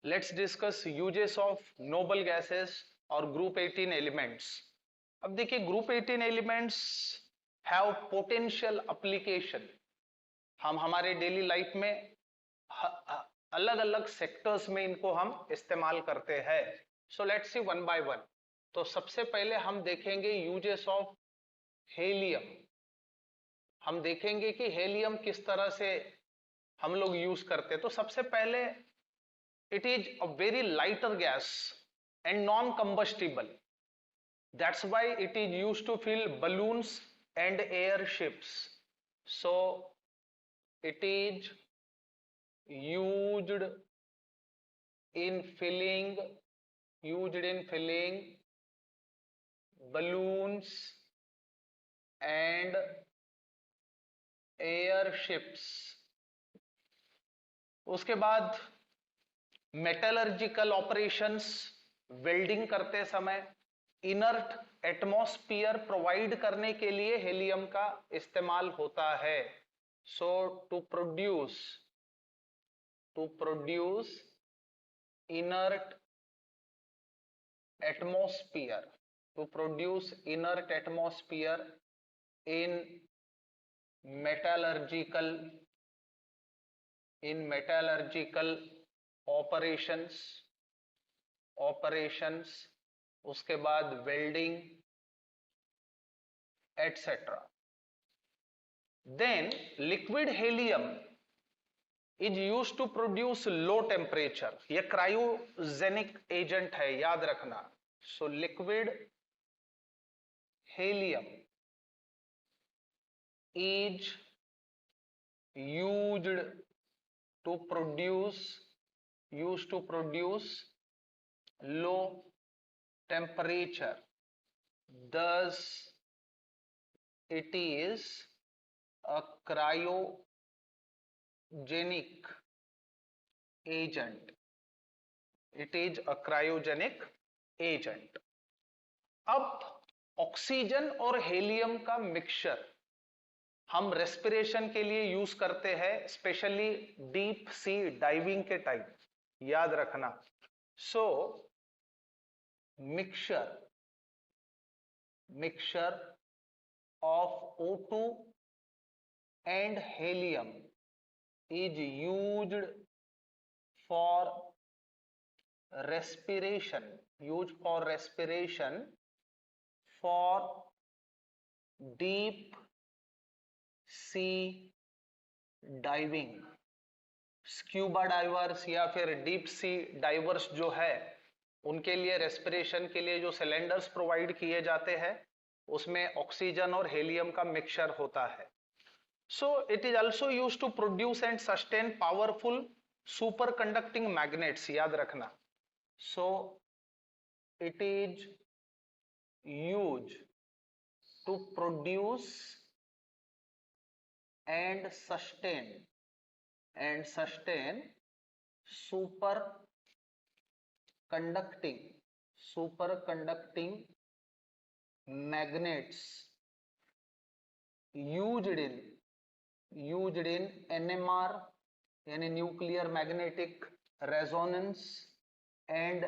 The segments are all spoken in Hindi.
Let's discuss uses of noble gases और ग्रुप 18 एलिमेंट्स। अब देखिए, group 18 elements have potential application. हम हमारे डेली लाइफ में अलग अलग सेक्टर्स में इनको हम इस्तेमाल करते हैं। So let's see one by one. तो सबसे पहले हम देखेंगे यूजेस ऑफ हेलियम। हम देखेंगे कि हेलियम किस तरह से हम लोग यूज करते हैं। तो सबसे पहले, it is a very lighter gas and non-combustible. That's why it is used to fill balloons and airships. So it is used in filling balloons and airships. उसके बाद मेटलर्जिकल ऑपरेशंस, वेल्डिंग करते समय इनर्ट एटमॉस्फेयर प्रोवाइड करने के लिए हेलियम का इस्तेमाल होता है। So to produce inert atmosphere in metallurgical operations, उसके बाद welding etcetera. Then liquid helium is use to produce low temperature. ये क्रायोजेनिक एजेंट है, याद रखना। So liquid helium is used to produce low temperature, thus it is a cryogenic agent. अब ऑक्सीजन और हेलियम का मिक्सचर हम रेस्पिरेशन के लिए यूज करते हैं, स्पेशली डीप सी डाइविंग के टाइम, याद रखना। So mixture of O2 and helium is used for respiration for deep sea diving. Scuba divers या फिर डीप सी डाइवर्स जो है, उनके लिए रेस्पिरेशन के लिए जो सिलेंडर्स प्रोवाइड किए जाते हैं, उसमें ऑक्सीजन और हेलियम का मिक्सचर होता है। So it is also use to produce and sustain powerful super conducting magnets, याद रखना। So it is use to produce and sustain superconducting magnets used in NMR यानी nuclear magnetic resonance and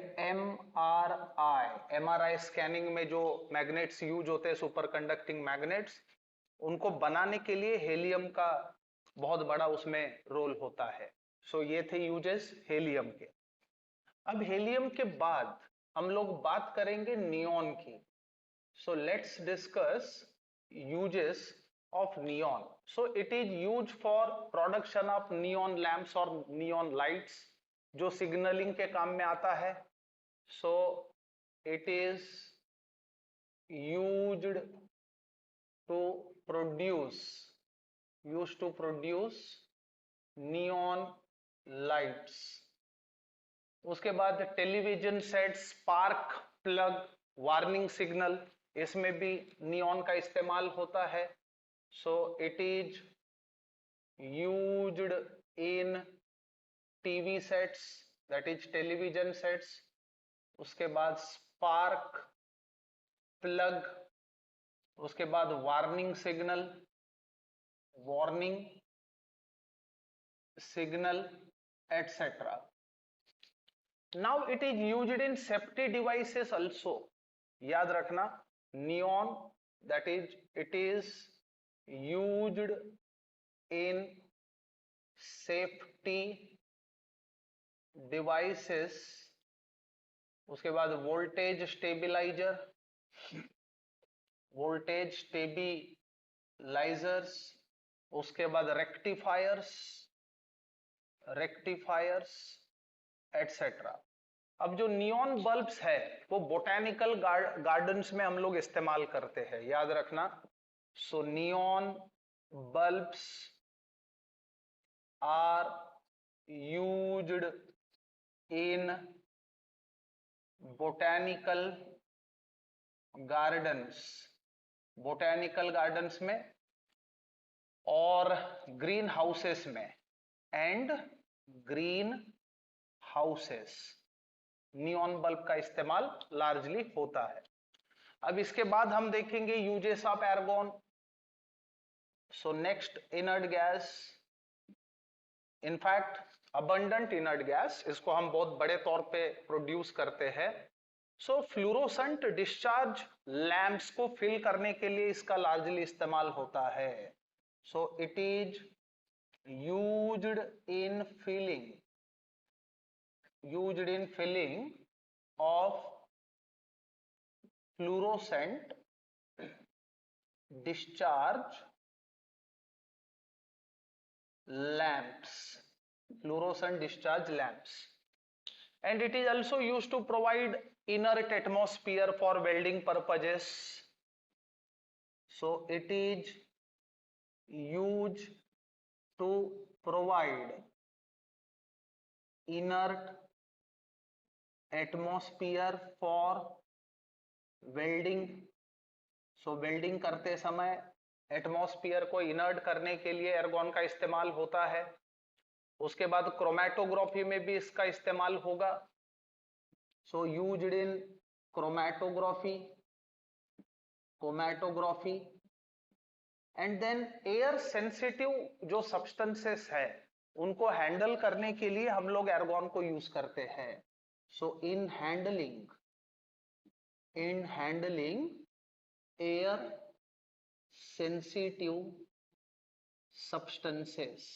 MRI scanning में जो मैग्नेट्स यूज होते हैं, सुपर कंडक्टिंग मैग्नेट्स, उनको बनाने के लिए हेलियम का बहुत बड़ा उसमें रोल होता है। सो ये थे यूजेस हेलियम के। अब हेलियम के बाद हम लोग बात करेंगे नियॉन की। So let's discuss uses of neon. So it is use for production of neon lamps और नियॉन लाइट्स, जो सिग्नलिंग के काम में आता है। So it is used to produce neon lights। उसके बाद television set, spark plug, warning signal, इसमें भी नियॉन का इस्तेमाल होता है। So it is used in TV sets, that is television sets. उसके बाद स्पार्क प्लग, उसके बाद warning signal etcetera. Now it is used in safety devices also, याद रखना neon that is it is used in safety devices. उसके बाद वोल्टेज स्टेबिलाईजर, वोल्टेज स्टेबिलाईजर्स, उसके बाद रेक्टिफायर्स, रेक्टिफायर्स एटसेट्रा। अब जो नियॉन बल्ब्स है वो बोटेनिकल गार्डन्स में हम लोग इस्तेमाल करते हैं, याद रखना। So neon bulbs are used in botanical gardens, botanical gardens में और ग्रीन हाउसेस में, and green houses neon bulb का इस्तेमाल लार्जली होता है। अब इसके बाद हम देखेंगे uses of argon. So next, inert gas, in fact abundant inert gas, इसको हम बहुत बड़े तौर पे प्रोड्यूस करते हैं। सो फ्लूरोसेंट डिस्चार्ज लैंप्स को फिल करने के लिए इसका लार्जली इस्तेमाल होता है। So it is used in filling, used in filling of fluorescent discharge lamps, fluorescent discharge lamps, and it is also used to provide inert atmosphere for welding purposes. So it is used to provide inert atmosphere for welding. So welding करते समय एटमॉस्फियर को इनर्ट करने के लिए एर्गॉन का इस्तेमाल होता है। उसके बाद क्रोमैटोग्राफी में भी इसका इस्तेमाल होगा। So used in chromatography, chromatography, and then air sensitive जो सब्सटेंसेस है उनको हैंडल करने के लिए हम लोग एर्गॉन को यूज करते हैं। So in handling air sensitive substances,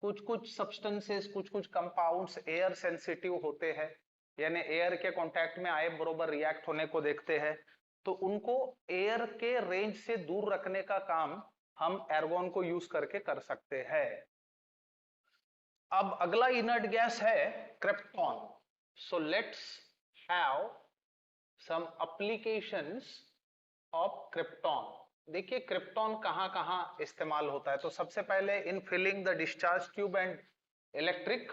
कुछ सब्सटेंसेस, कुछ कंपाउंड्स एयर सेंसिटिव होते हैं, यानी एयर के कांटेक्ट में आए बरोबर रिएक्ट होने को देखते हैं, तो उनको एयर के रेंज से दूर रखने का काम हम एर्गॉन को यूज करके कर सकते हैं। अब अगला इनर्ट गैस है krypton. So let's have some applications of krypton। देखिए क्रिप्टॉन कहां कहां इस्तेमाल होता है। तो सबसे पहले in filling the discharge tube and electric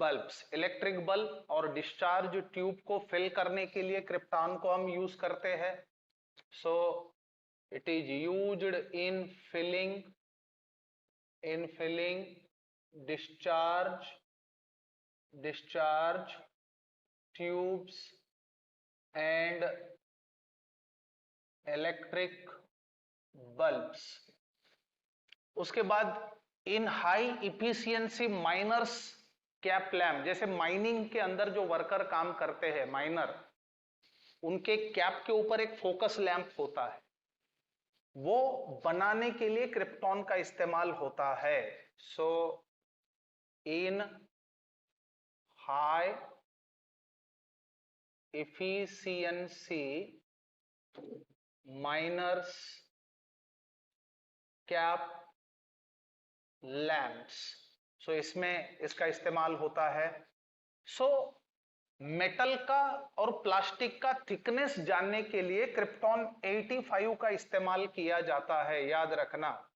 bulbs, electric bulb और डिस्चार्ज ट्यूब को फिल करने के लिए क्रिप्टॉन को हम यूज करते हैं। So it is used in filling discharge tubes and electric bulbs. उसके बाद in high efficiency miners cap lamp, जैसे माइनिंग के अंदर जो वर्कर काम करते हैं माइनर, उनके कैप के ऊपर एक फोकस लैंप होता है, वो बनाने के लिए क्रिप्टॉन का इस्तेमाल होता है। So in high efficiency miners cap lamps, so इसमें इसका इस्तेमाल होता है। सो मेटल का और प्लास्टिक का थिकनेस जानने के लिए क्रिप्टॉन 85 का इस्तेमाल किया जाता है, याद रखना।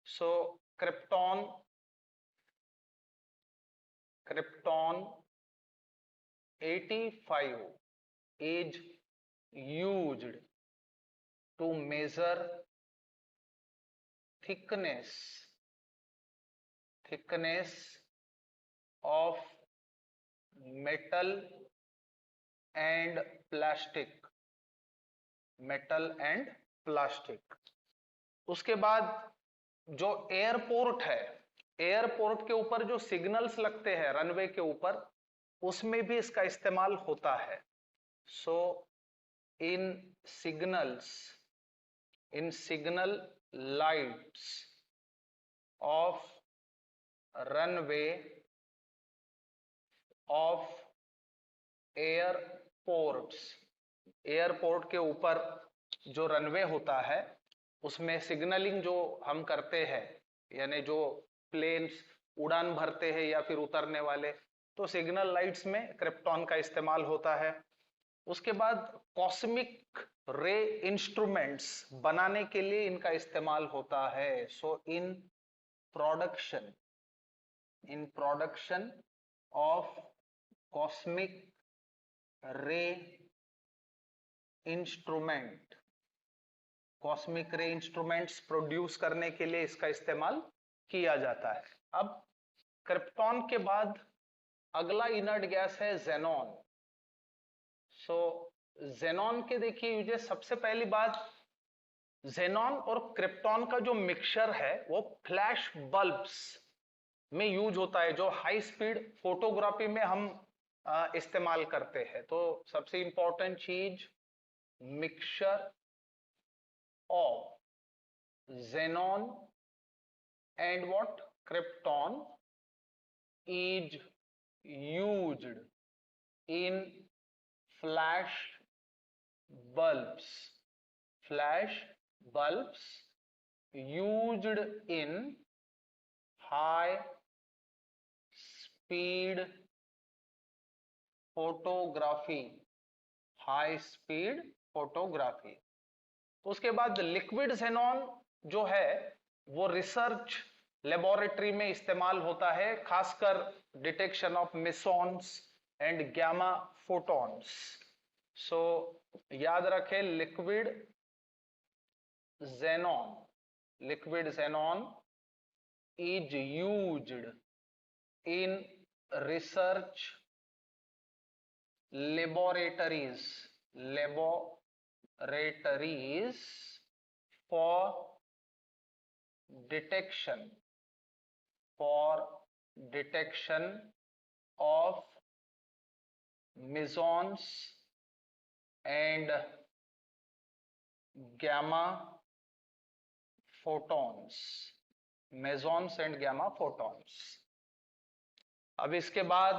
सो krypton 85 is used to measure thickness of metal and plastic, उसके बाद जो एयरपोर्ट है, एयरपोर्ट के ऊपर जो सिग्नल्स लगते हैं रनवे के ऊपर, उसमें भी इसका इस्तेमाल होता है। So in signal lights of runway of airport के ऊपर जो रनवे होता है उसमें सिग्नलिंग जो हम करते हैं, यानी जो प्लेन्स उड़ान भरते हैं या फिर उतरने वाले, तो सिग्नल लाइट्स में क्रिप्टॉन का इस्तेमाल होता है। उसके बाद कॉस्मिक रे इंस्ट्रूमेंट्स बनाने के लिए इनका इस्तेमाल होता है। So in production of cosmic ray instruments produce करने के लिए इसका इस्तेमाल किया जाता है। अब क्रिप्टॉन के बाद अगला इनर्ट गैस है जेनॉन। सो जेनॉन के देखिए यूजेस, सबसे पहली बात, जेनॉन और क्रिप्टॉन का जो मिक्सचर है वो फ्लैश बल्ब्स में यूज होता है, जो हाई स्पीड फोटोग्राफी में हम इस्तेमाल करते हैं। तो सबसे इंपॉर्टेंट चीज, mixture of xenon and what krypton is used in flash bulbs used in high speed photography उसके बाद लिक्विड xenon जो है वो रिसर्च लेबोरेटरी में इस्तेमाल होता है, खासकर detection of mesons and gamma photons. So याद रखें, liquid xenon is used in research laboratories for detection of mesons and gamma photons। अब इसके बाद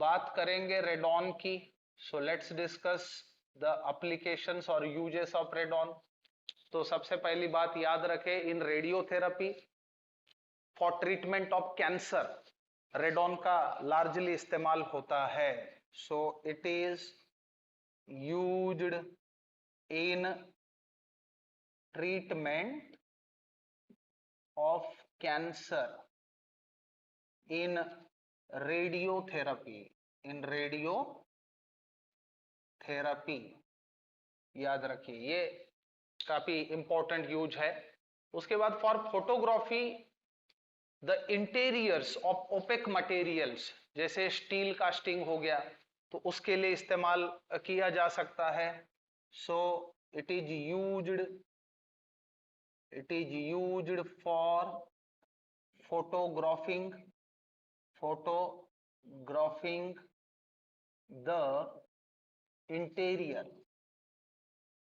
बात करेंगे रेडॉन की। So let's discuss the applications और यूजेस ऑफ रेडॉन। तो सबसे पहली बात याद रखें, in radiotherapy for treatment of cancer radon का लार्जली इस्तेमाल होता है। So it is used in treatment of cancer in radiotherapy याद रखिए, ये काफी इंपॉर्टेंट यूज है। उसके बाद for photography the interiors of opaque materials, जैसे स्टील कास्टिंग हो गया, तो उसके लिए इस्तेमाल किया जा सकता है। So it is used for photographing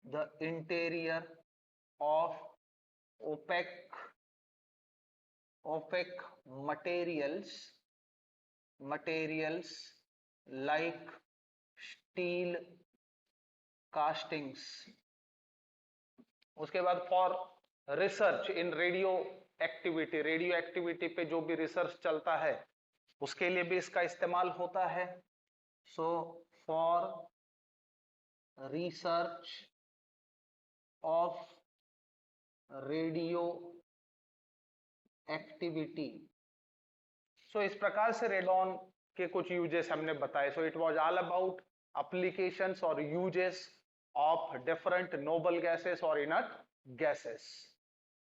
the interior of opaque materials like steel castings। उसके बाद for research in radio activity पे जो भी रिसर्च चलता है उसके लिए भी इसका इस्तेमाल होता है। So for research of radioactivity. So इस प्रकार से रेडॉन के कुछ यूजेस हमने बताए। So it was all about applications और uses of different noble gases or inert gases।